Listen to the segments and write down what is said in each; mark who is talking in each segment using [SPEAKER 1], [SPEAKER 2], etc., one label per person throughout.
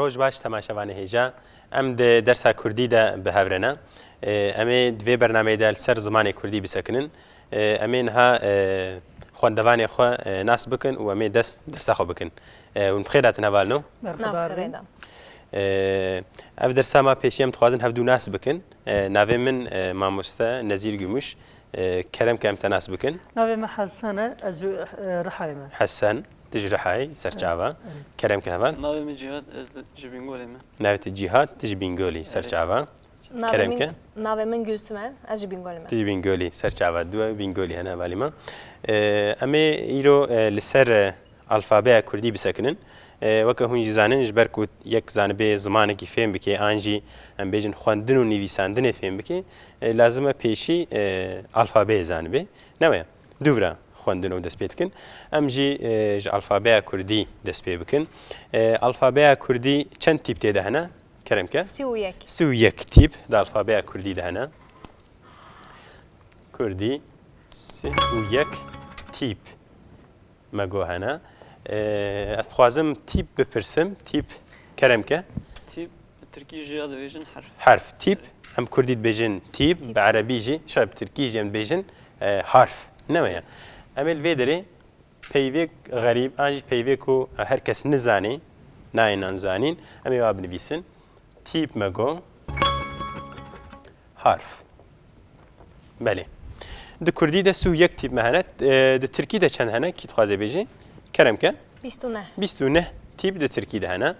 [SPEAKER 1] روج باش تماشاوانه هجا ام د درس کردی ده به هورنا ام دوی برنامه ده سر زمان کردی بسکنن امین ها خواندوانی خو ناس بکن و ام درس خو بکن اون بخیرات نوالنو اف درس ما پیشیم توازن هفدو ناس بکن نوی من ماموستا نزیر گمش كلام كم تناس بكن
[SPEAKER 2] نوي ما حسنة أزو رحايمة
[SPEAKER 1] حسن تجرحاي سرچاوا كلام كهفان
[SPEAKER 3] نوي من جهات جبينغولي ما
[SPEAKER 1] نوي الجهات تجبينغولي سرچاوا كلام ك
[SPEAKER 4] نوي من جسمه أجبينغولي ما
[SPEAKER 1] تجبينغولي سرچاوا دو بينغولي هنا بالما أمي يرو لسر الفابه كردي بسكنن وەکە هون زانن ژبەرکوت یەک زانبێ زمانێکی فێم بکێ ئانجی ئەم بێژن خوێندن و نویساندنێ فێم بکێ لازمە پێشی ئالفابێ زانبێ نەوەیە دوورە خوێندن و دەست پێ بکەن ئەمژی ئالفابەیە کوردی دەست پێ بکەن ئالفابەیە کوردی چەند تیپ تێدا هەنا کەرەمکە سی و یەک تیپ دا ئالفابەیە کوردی دەهەنا کوردی سی و یەک تیپ مەگۆ هەنا استخوازم تیپ بپرسم تیپ كرمكه
[SPEAKER 3] تيب تركي جهاد بيجن
[SPEAKER 1] حرف تيب ام كرديت بيجن تيب بعربيجي شاب تركيجي ام بيجن حرف نويا امل فيدري بيفيك غريب انجي بيفيكو هركس نزاني ناين انزانين امي واب نفيسن تيب ماغو حرف بله د كردي ده سو يك تيب مهنت د تركي ده چند هنا كي تخوازه بيجي كرمكه 29 تيب د تركي ده هنا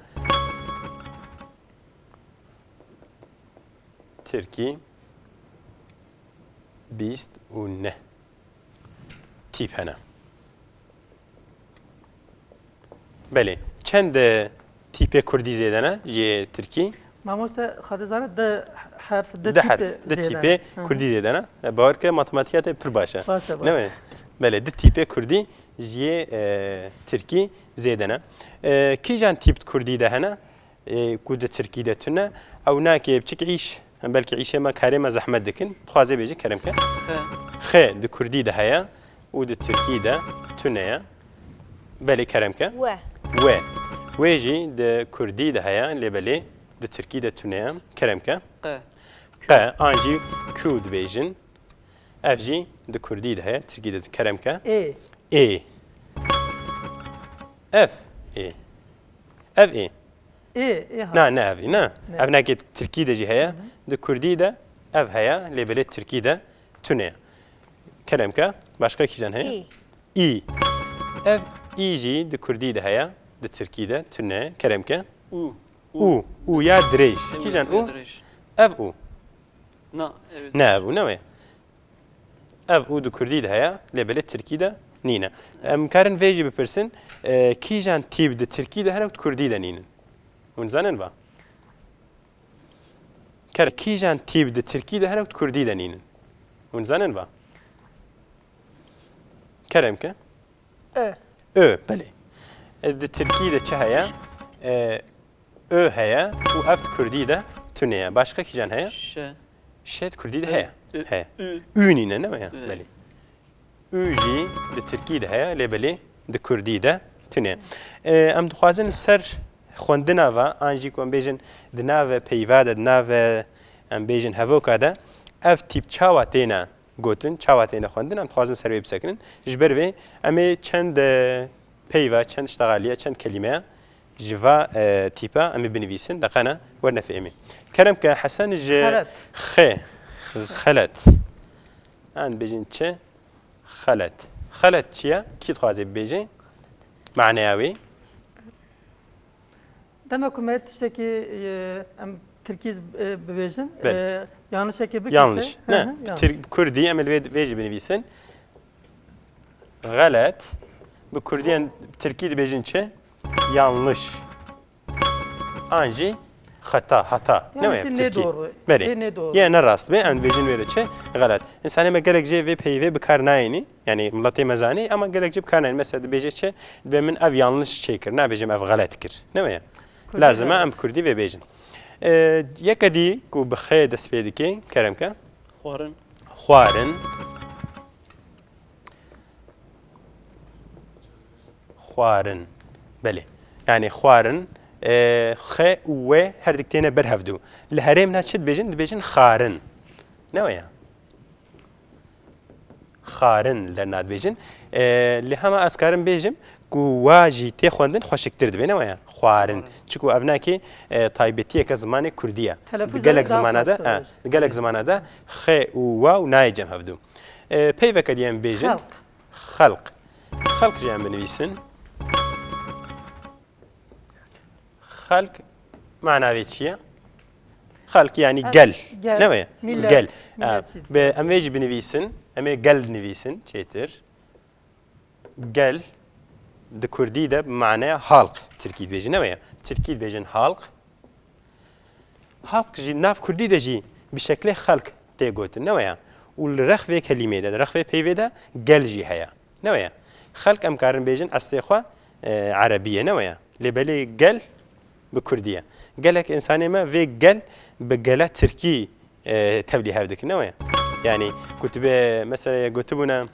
[SPEAKER 1] تركي 29 تيب هنا بله چند تيب كردي زيدنا جي تركي
[SPEAKER 2] ماموستا خاطر ده حرف
[SPEAKER 1] ده تيب كردي زيدنا باورك ماتماتيكات پر باشا نعم بله ده تیپ کردی جیه ترکی زیدنه کی جان تیپ کردی ده هنه کود ترکی ده تونه او نه که بچک عیش بلکه عیشه ما کارم زحمت دکن خوازه بیجی کرم که خه ده کردی ده هیا و ده ترکی ده تونه بله کرم که و جی ده کردی ده هیا لبله ده ترکی ده تونه کرم که آنجی کود بیجن افجی د کردی ده ترکی ده کرم که ای اف نه اف نه که ترکی ده جی هیا د کردی ده اف هیا لبله ترکی ده تونه کرم که başka کی جان هیا ای اف ای جی د کردی ده هیا د ترکی ده تونه کرم که او یا دريج کی جان او اف او نه او نه اف او د کردی ده هیا لبله ترکی ده نینه امکارن ویجی بپرسن کی جان تیب د ترکی ده هر کردی ده نینن اون زنن با کار کی جان تیب د ترکی ده هر کردی ده نینن اون زنن با کرم که بله د ترکی ده چه هیا هیا و افت کردی ده تونه başka کی جان هیا شد کردی ده هیا اونینه نه یا بله اوجی د ترکی ده هیا لبلی د کردی ده تونه ام دخوازن سر خوندنا و انجی کوم بیژن د ناو پیواد د ناو ام بیژن هوکا ده اف تیپ چاواتینا گوتن چاواتینا خوندن ام دخوازن سر ویب سکنن جبر و امی چند پیوا چند اشتغالیه چند کلمه جوا تیپا امی بنویسن دقیقا ورنفهمی کرم که حسن خلت أنا بيجين چه خلت چيا كي تخازي بيجين معناوي
[SPEAKER 2] دم حكومت تشتكي ام تركيز ببيجن yanlış şekilde
[SPEAKER 1] yanlış ne Kürdi emel veji benivisin galet bu Kürdiyen Türkiye bejin çe yanlış anji hata ne mi Türkiye beri yani rast be en bejin veriçe galet insani me gerekçe ve peyve bikar nayini yani mlatı mezani ama gerekçe bikar nayini mesela bejece ve min ev yanlış çekir ne bejim ev galet kir ne mi lazım am Kürdi ve bejin یکدی کو بخیر دست پیدا کی کرم که خوارن بله یعنی خوارن خ و هر دکتینه بر هفدو لهرم نچت بیجن خارن نویا خارن در ناد بیجن لهم اسکارم بیجم کو واجی تی خوندن خوشکتر دبینه ویا خوارن چکو ابناکی تایبتی که زمان کردیه گلک زمانه ده خ و واو نایجم هفدو پیو کدیم بیجن خلق جام بنویسن خلق معناوی چیه خلق يعني قل نويا قل أما يجي بنويسن أما قل نويسن شيتر قل ده كردي ده بمعنى حلق تركيد بيجي نويا تركيد بيجن حلق جي ناف كردي ده جي بشكل خلق تيجوت نويا والرخوة كلمة ده الرخوة بيفي ده قل جي هيا نويا خلق أم كارن بيجن أصليخوا عربية نويا لبلي قل بكردية قالك إنساني ما في قل بقلة تركي تولي هذيك نويا يعني كنت مثلا كتبنا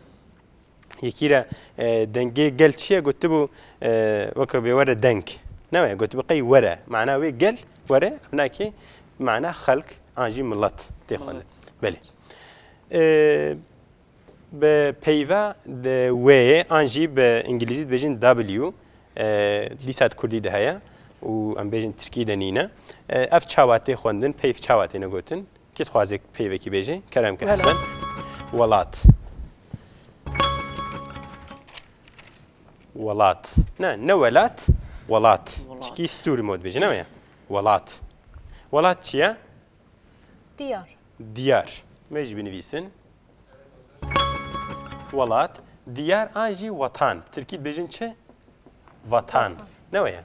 [SPEAKER 1] يكيرا دنجي قل شيء كتبوا وكبي ورا دنك نويا كتبوا قي ورا معناه وي قل ورا هناك معناه خلق أنجي ملط تيخون بلي ببيفا وي أنجي بإنجليزي بيجين W ليسات كردي ده هيا و ام بیجن ترکی دنینه اف چاواتی خوندن پیف چاواتی نگوتن کیت خوازک پیوه کی بیجه کرم که حسن ولات نه ولات ولات چکی ستور مود بیجه نه ولات چیه دیار میج بنویسن ولات دیار آنجی وطن ترکی بیجن چه وطن نه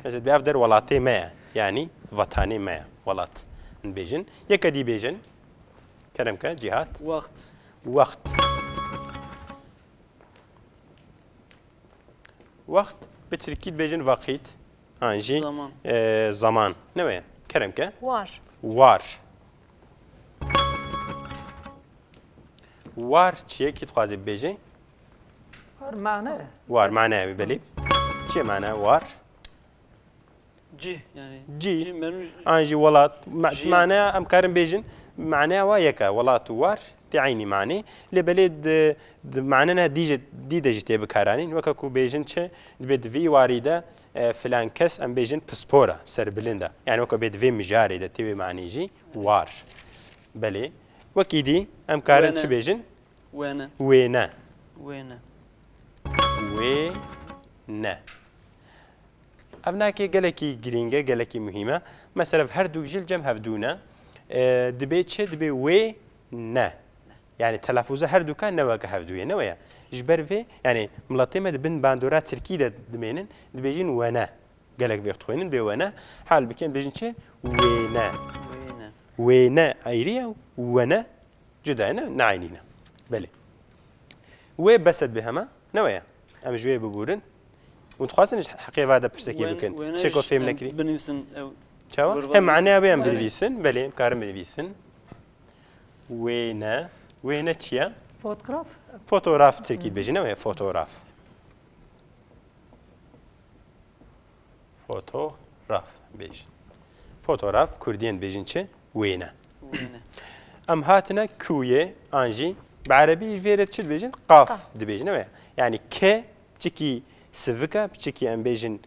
[SPEAKER 1] مثل بيفدر ولاتي ما يعني وطني ما ولات نبيجن يكدي بيجن كلامك جهات وقت بتركيد بيجن وقت انجي زمان نويا كلامك وار چیه کی تخوازی بيجي وار معناه ببلي چه معناه وار جي انجي ولات معناه ام كارم بيجن معناه وياك ولات وار تعيني معني لبلد معناها دي دجتي بكارانين وكاكو بيجن تش بيد في وارده فلان كس ام بيجن بسبورا سر بلندا يعني وكا بيد في مجاري ده تي معني جي وار بلي وكيدي ام كارن تش بيجن وينا افناكي قالكي جرينجا قالكي مهمه مثلا في هردو جيل جم هفدونا دبيت شد دبي وي نا يعني تلفظ هردو كان نواك هفدويا نويا جبر في يعني ملطمه بن باندورات تركيده دمينن دبيجين وانا قالك بيختوين بي وانا حال بكين بيجين شي وينا ايريا وانا جدانا نعينينا بلي وي بسد بهما نويا ام جوي ببورن وتخاصن حقيقة هذا برسكي ممكن شكو فيهم نكري
[SPEAKER 3] بنفسن أو
[SPEAKER 1] شو هم معناه بيان بنفسن بلي كارم بنفسن وينا تشيا فوتوغراف تركيد بيجينا ويا فوتوغراف بيجي فوتوغراف كردين بيجين شي وينا ام هاتنا كويه انجي بعربي فيرت شو بيجين قاف دبيجينا ويا يعني ك تشكي سفكا بتشكي ام بيجن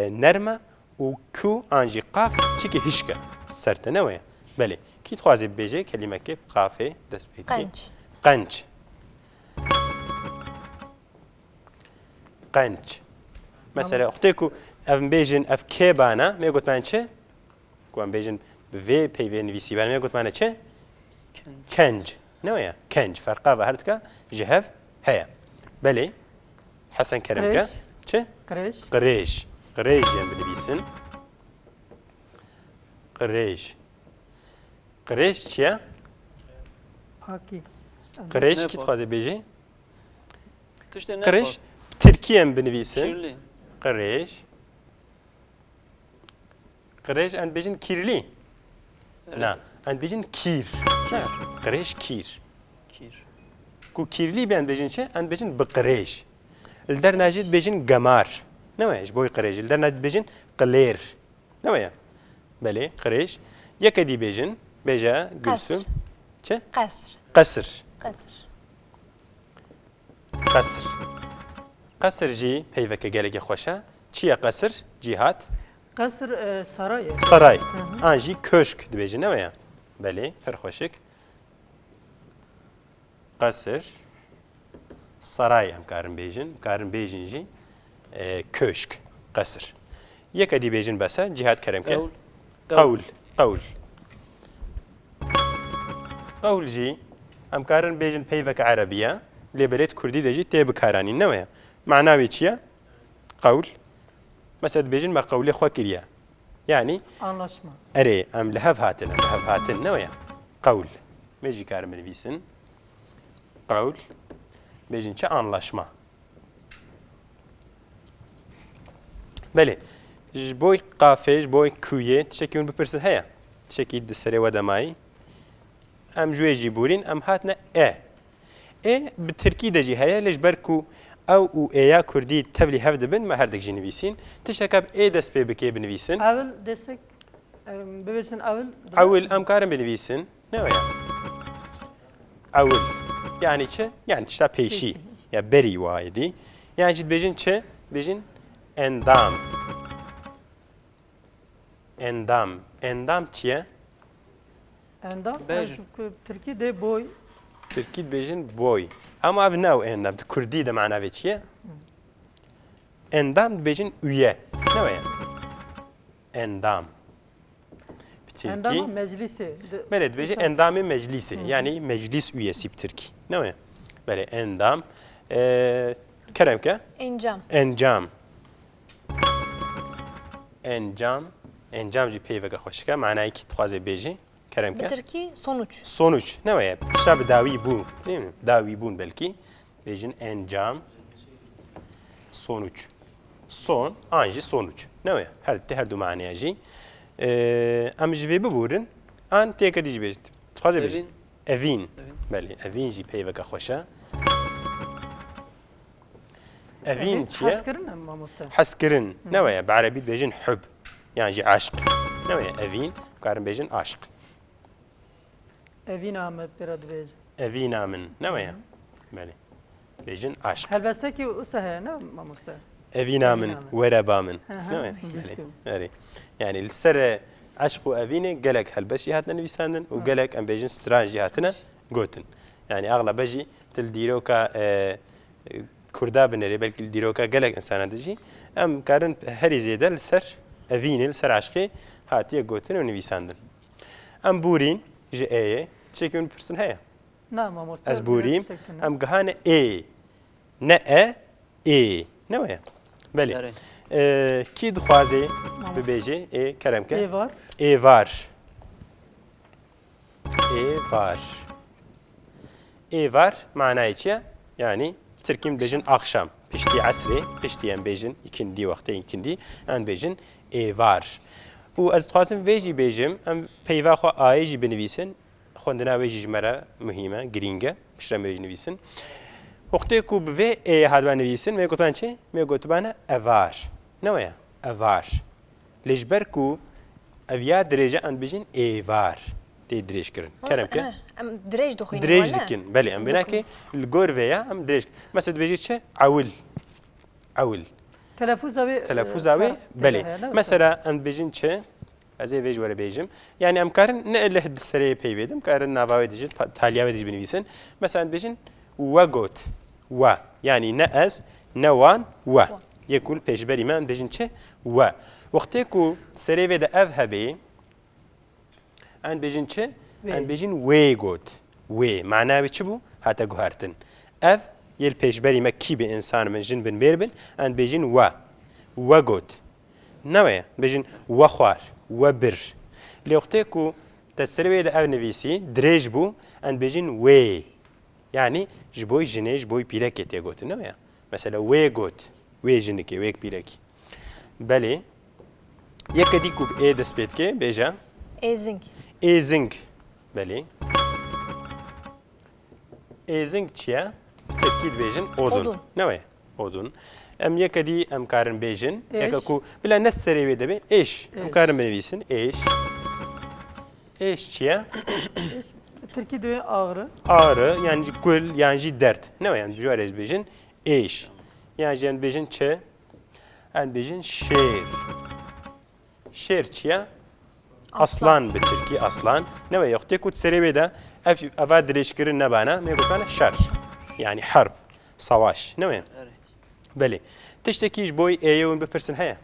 [SPEAKER 1] نرمه وكو انجي قاف تشكي هشكا سرتنوي بلي كي تخوازي بيجي كلمه كيف قافه دس بيتي قنج مثلا اختيكو ام بيجن اف كيبانا ما قلت مانشي كو ام بيجن في بي في نفيسي بان ما قلت مانشي كنج نويا كنج فرقه بهرتك جهف هيا بلي حسن كرمك چه؟ قريش يعني بنويسن قريش چيا؟ قريش كي تخوازي بيجي؟ قريش تركيا بنويسن قريش ان بيجن كيرلي لا ان بيجن كير قريش كير كو كيرلي بان بيجن چه؟ ان بيجن بقريش الدر ناجد بيجن قمار نوعه إيش بوي قريش درنا بيجن قلير نوعه بله قريش يكدي بيجن بيجا قلسم شة
[SPEAKER 4] قصر
[SPEAKER 1] قصر
[SPEAKER 4] قصر
[SPEAKER 1] قصر قصر جي هيفك جالك خوشة چیه قصر جهات
[SPEAKER 2] قصر سرای
[SPEAKER 1] سرای آنجی köşk dibêjin ne ya belê her xweşik qesir saray em karin bêjin karin bêjin jî köşk qesir yek edî bêjin bese cihat keremke
[SPEAKER 3] قول
[SPEAKER 1] qawl qawl jî em karin bêjin peyvek erebiya lêberêt kurdî de jî tê bikaranîn ne ya mana wê çi ye qawl mesela dibêjin me qawlê xwe kiriye yani
[SPEAKER 2] anlaşma.
[SPEAKER 1] أري أم لهف هاتن نويا قول ميجي كارم بنفيسن قول بيجين شا anlaşma بله جبوي قافي جبوي كوية تشكيون ببرسن هيا تشكي دسري ودماي أم جوي جيبورين أم هاتنا بالتركي دجي هيا ليش بركو او ايا كردي تبلي هفد بن ما هردك جي نويسين تشكب دست بي بكي بنويسن
[SPEAKER 2] اول destek ببیشن
[SPEAKER 1] اول ام كارم بنويسن نويا اول يعني چه يعني تشتا بيشي يا بري وايدي يعني جد بيجن چه بيجن اندام اندام چیه
[SPEAKER 2] endam
[SPEAKER 3] Bej.
[SPEAKER 2] Türkiye de boy
[SPEAKER 1] تركي بيجن بوي اما اف نو اندام كردي ده معناه في چیه اندام بيجن üye نويا اندام
[SPEAKER 2] endam meclisi
[SPEAKER 1] بله بيجي اندام مجلسي يعني مجلس üyesi بتركي نويا بله اندام كلام كه
[SPEAKER 4] encam
[SPEAKER 1] انجام انجام جي بيفك خوشكا معناه كي تخوازي بيجي كلام كه
[SPEAKER 4] bitirki sonuç
[SPEAKER 1] sonuç ne var? Şab davi bu, değil mi? Davi bun belki. Bejin encam sonuç. Son anji sonuç. Ne var? Her du manaya ji. Am jive buburun. An tek edici bejit. Txaze bejit. Evin. Beli, evin ji peyveka xoşa. Evin çiye?
[SPEAKER 2] Haskırın ama musta.
[SPEAKER 1] Haskirin. Ne var? Barabi bejin hub. Yani ji aşk. Ne var? Evin. Karın bejin aşk.
[SPEAKER 2] Evin Ahmet biraz bej.
[SPEAKER 1] Evina min ne var? Beli. Bejin aşk.
[SPEAKER 2] Helbeste ki usta he ne musta.
[SPEAKER 1] Evina min wereba min.
[SPEAKER 2] Aha,
[SPEAKER 1] Ne var?
[SPEAKER 2] bildim.
[SPEAKER 1] Yani yani السر عشق وأفينة قالك هالبس جهاتنا نبيساندن وقالك أم بيجن سران جهاتنا قوتن يعني أغلب بجي تلديروكا كردا بنري بلكي الديروكا قالك إنسان تجي أم كارن هري زيادة السر أفينة السر عشقي هاتيا قوتن ونبيساندن أم بورين جي أيه تشيكون برسن هيا
[SPEAKER 2] Ne musta.
[SPEAKER 1] از بوریم أم جهان إيه نه إيه نوعه بله
[SPEAKER 3] داره.
[SPEAKER 1] کی دخوازه ببیجه کرم که
[SPEAKER 2] Ev var.
[SPEAKER 1] var معناه چیه yani Türk'üm bejin akşam pişti asri piştiyen bejin ikindi vakti ikindi an bejin var و از خواستم ویجی بیجم ام پیوا خو آیجی بنویسن خوندنا ویجی جمره مهمه گرینگه پشتم ویجی نویسن وقتی کو به هاد بنویسن میگوتن چی میگوتن اوار نویا اوار لجبر کو اویا درجه ان بجین ایوار تی درج کرن کرم که
[SPEAKER 4] ام درج دخوین
[SPEAKER 1] درج دکن بله ام بنا که الگور ویا ام درج مثلا بجی چه عول
[SPEAKER 2] تلفظ
[SPEAKER 1] اوی بله مثلا ام بجین چه از ویج وره بیجم یعنی ام کارن نه اله دسری پیویدم کارن نواوی دیجت تالیاوی دیج بنویسن مثلا بجین وگوت و یعنی نه از نوان و يكون بيجبري ما بيجن شيء و وقتی کو سری و ده اف هبی ان بيجن شيء ان بيجن وی گوت وی معناه چی بو حتی گوهرتن اف يل بيجبري ما کی به انسان من جن بن بيربن ان بيجن و گوت نوه بيجن و خوار و بر لوقتی کو تسری و ده اف نویسی درج بو ان بيجن وی يعني جبوي جنيج بوي بيلك تيغوت نوه مثلا وی گوت ويجنكي ويك بيركي بله يكدي كوب اي دسبيتكي بيجا
[SPEAKER 4] ezing
[SPEAKER 1] ايزنج بله ايزنج تشيا تركيد بيجن اودون
[SPEAKER 4] Odun.
[SPEAKER 1] نوي odun. Em yekadî em karin bêjin
[SPEAKER 2] Eş.
[SPEAKER 1] yeka ku bila ne serêvê dibe eş. Em
[SPEAKER 2] Eş.
[SPEAKER 1] karin binivîsin eş. Eş çi ye?
[SPEAKER 2] Türkiye de ağrı.
[SPEAKER 1] Ağrı yani gul yani jî dert. Ne var yani bijarez bêjin eş. Yani em bêjin çi? Em bêjin şêr. Şêr çi ye? Aslan bi Tirkî aslan. Ne var yoktu ku serêvê de eva dirêjkirin nebana me gotane şer. Yani harp, savaş. Ne var?
[SPEAKER 3] اري
[SPEAKER 1] Belê. Tiştekî ji bo êyê hûn bipirsin heye?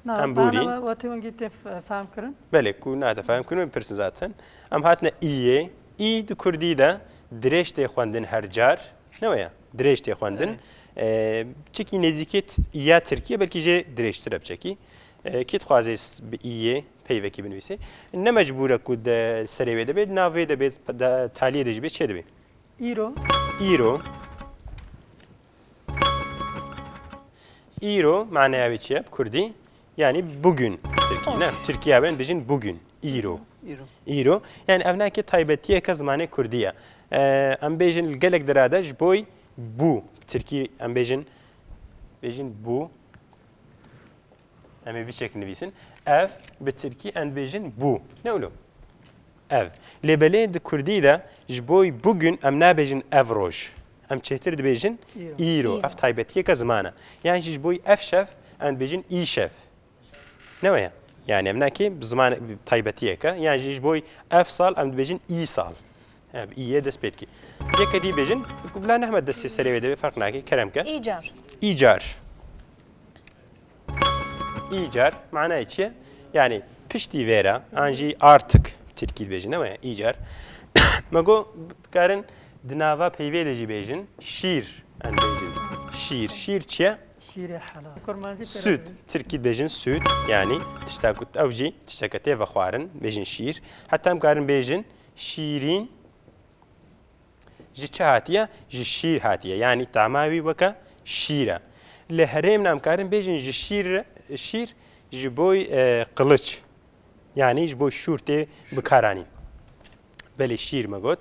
[SPEAKER 1] Em borîn.
[SPEAKER 2] وقتی من گیت فهم کردن.
[SPEAKER 1] Belê ku natefhem kunu bipirsin zaten. Em hatine îyê. Î di Kurdî de dirêj tê xwendin her car. Ne var ya? Dirêj tê xwendin. Çikî nêzîkê îya Tirkiye belkî jê dirêjtir hep çekî. Kê dixwaze bi îyê peyvekî binivîse. Ne mecbûr e ku de serê wê dibe, navê dibe, taliyê de jî be çê dibe?
[SPEAKER 2] ایرو.
[SPEAKER 1] İro. İro manaya çi ye Kurdî? Yani bugün Tirkiye. Ne? Türkiye ben bejin bugün. İro.
[SPEAKER 3] ايرو
[SPEAKER 1] İro. Yani evnaki taybetiye ka zamanı Kurdiye. Em bejin gelek derada ji boy bu. Türkiye em bejin bu. Em bir şekil nivîsin. Ev bi Türkiye em bejin bu. Ne olu? Ev. Lebelê di Kurdî de ji boy bugün em nabêjin ev roj. Em çêtir dibêjin îro. Ev taybetiyeka zimana. Yani ji boy ev şev em bêjin î şev. Ne var ya? Yani em nakê ziman taybetiyeka. Yani ji boy ev sal em dibêjin î sal. İye dest pêt kî. Yekê dî bêjin ku bila nehme destê serê wê de fark nake keremke.
[SPEAKER 4] إيجار.
[SPEAKER 1] İcar. İcar manayı çi ye? Yani piştî vera anjî artık Tirkî bêjin ne var ya? İcar. Mego karin di nava peyvê de jî bêjin şîr em bêjin. Şîr çi ye?
[SPEAKER 2] شیر حلال. کرمانجی.
[SPEAKER 1] Süt. Tirkî bêjin süt yani tişta ku ew jî tişteke tê vexwarin bêjin şîr. Heta em karin bêjin şîrîn ji çi hatiye? Ji şîr hatiye. Yani tama wî weke şîr e. Li herêmna em karin bêjin ji şîr ji boy qiliç. Yani ji boy şûr tê bikaranî. Belê şîr me got.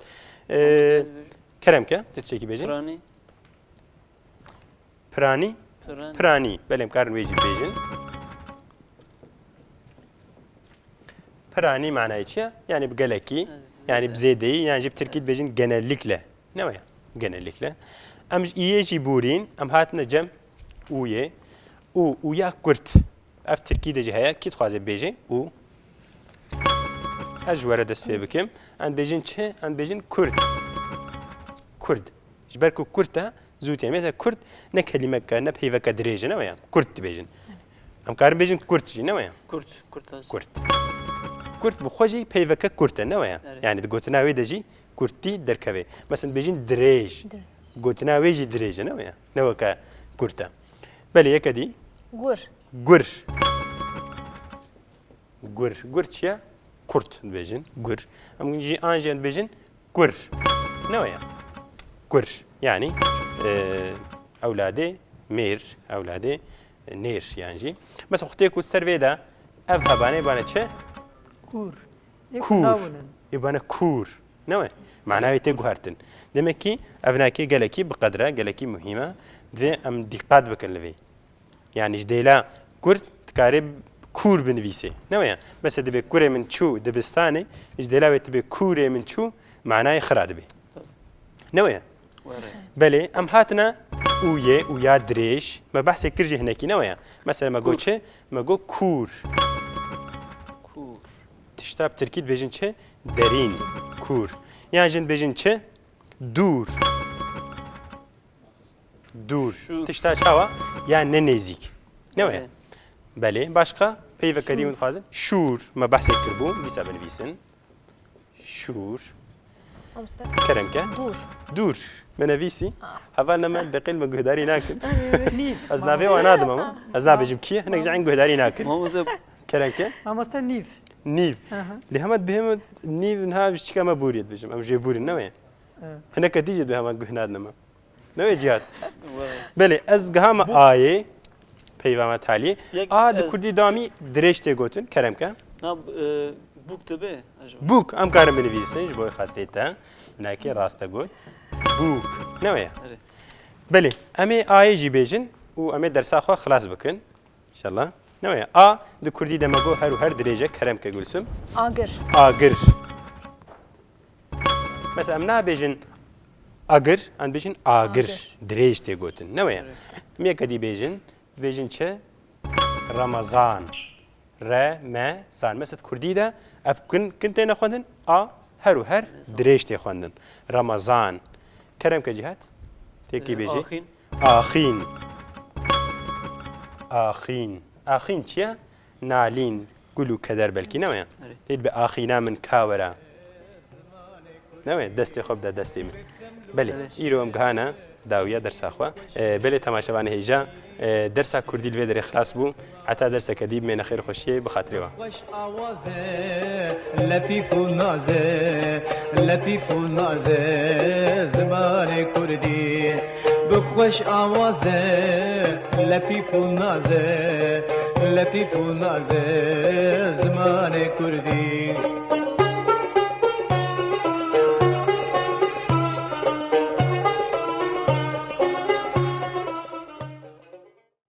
[SPEAKER 1] Keremke te çekî bêjin?
[SPEAKER 3] فراني
[SPEAKER 1] Piranî.
[SPEAKER 3] فراني
[SPEAKER 1] Piranî. Belê em karin wê jî bêjin. Piranî manayı çi ye? Yani bi gelekî. Yani bi zêdeyî. Yani jî bi Tirkî dibêjin genellikle. Ne var ya? Genellikle. Em ji iyê jî borîn. Em hatine cem ûyê. Ûya Kurt. Ev Tirkî de jî heye. Kî dixwaze bêje? Û. Ez ji were dest pê bikim. Em bêjin çi? Em bêjin Kurd. Kurd. Ji ber ku Kurt e zû tê. Mesela Kurd ne kelimeke ne peyveke dirêj e ne var ya? Kurd dibêjin. Em karin bêjin Kurt jî ne var ya?
[SPEAKER 3] كرت كرت هذا
[SPEAKER 1] Kurt. Kurt bi xwe jî peyveke Kurt e ne var ya?
[SPEAKER 3] Evet.
[SPEAKER 1] Yani di gotina wê de jî Kurtî derkeve. Mesela bêjin dirêj. Gotina wê jî dirêj e ne var ya? Ne weke Kurt e. Belê yeke dî
[SPEAKER 4] قور.
[SPEAKER 1] gur. Gur çi ye? Kurt dibêjin. Gur. Em jî an jî dibêjin gur. Ne var ya? Gur. Yani evladê mêr, evladê nêr yani jî. Mesela xutê ku ser vê de ev hebanê bane çi?
[SPEAKER 2] کور. یک
[SPEAKER 1] Kur.
[SPEAKER 2] ناولن.
[SPEAKER 1] Yebane kur. Ne var? Manavê tê guhertin. Demek ki evnakê gelekî bi qedre, gelekî muhîme ve em dîqat bikin li vê. Yani ji dêla Kurd dikarê kur binivîse. Ne var ya? Mesela dibe kurê min çû dibistanê, ji dêla wê dibe kurê min çû manayê xira dibe. Ne var ya?
[SPEAKER 3] وري
[SPEAKER 1] Belê em hatine ûya dirêj. Me behsê kir jî hinekî ne var ya? Mesela me got çi? Me got kur.
[SPEAKER 3] كور
[SPEAKER 1] Tişta bi Tirkî dibêjin çi? Derîn. Kur. Yani jin dibêjin çi? Dûr. Dûr.
[SPEAKER 3] Şu-
[SPEAKER 1] Tişta çawa? Yani ne nêzik. Ne var ya?
[SPEAKER 3] وري
[SPEAKER 1] Belê. Başka? Peyveke dî hûn dixwazin? Şûr. Me behsê kirbû. Dîsa binivîsin. Şûr.
[SPEAKER 4] أمستر.
[SPEAKER 1] Keremke.
[SPEAKER 4] دور.
[SPEAKER 1] Dûr. Me nevîsî. Heval me beqîl me guhdarî nakin.
[SPEAKER 2] نیف.
[SPEAKER 1] Ez navê wan nadim ama. Ez nabêjim kî? Hinek ji an guhdarî nakin.
[SPEAKER 3] ما هو
[SPEAKER 1] Keremke.
[SPEAKER 2] مامۆستا نیف.
[SPEAKER 1] Nîv. Li hemet bihême nîv niha ji çika me borî dibêjim. Em jê borîn ne var ya? Hineke dî jî di hemen guh nadin me. Ne var cihat? Belê ez gihama ayê peyva me taliyê.
[SPEAKER 3] Yek
[SPEAKER 1] A di
[SPEAKER 3] ez-
[SPEAKER 1] Kurdî damî dirêj tê gotin keremke.
[SPEAKER 3] نعم بوك تبي أجمع
[SPEAKER 1] Bûk em karin binivîsin ji bo xatirê te. Hinekê rast e got. Bûk. Ne var ya?
[SPEAKER 3] وري
[SPEAKER 1] بله امی آیه جی بیجن و امی درس خو خلاص بکن ان شاء الله نویا آ د کردی دمگو هر و هر درجه کرم که گلسم
[SPEAKER 4] Agır.
[SPEAKER 1] آگر مثلا ام نابیجن آگر ان بیجن آگر درج تی گوتن نویا می کدی بیجن چه رمضان رمضان مثلا کردی ده اف کنت نخوندن آ هر و هر درج تی خوندن رمضان کرم که جهات تکی بیجی
[SPEAKER 3] آخین
[SPEAKER 1] آخین آخین آخین چیه؟ نالین گلو کدر بلکی نویا تید به آخینا من کاورا نویا دستی خوب ده دستی من بله ایرو ام گهانا داویا درس اخوا بله تماشاوان هیجا درس کردی الوی در اخلاص بو حتی درس کدیب من خیر خوشی بخاطری و
[SPEAKER 5] خوش آوازه لطیف و نازه لطیف و نازه زمان کردی بخوش آوازه لطیف و نازه لطیف و نازه زمان کردی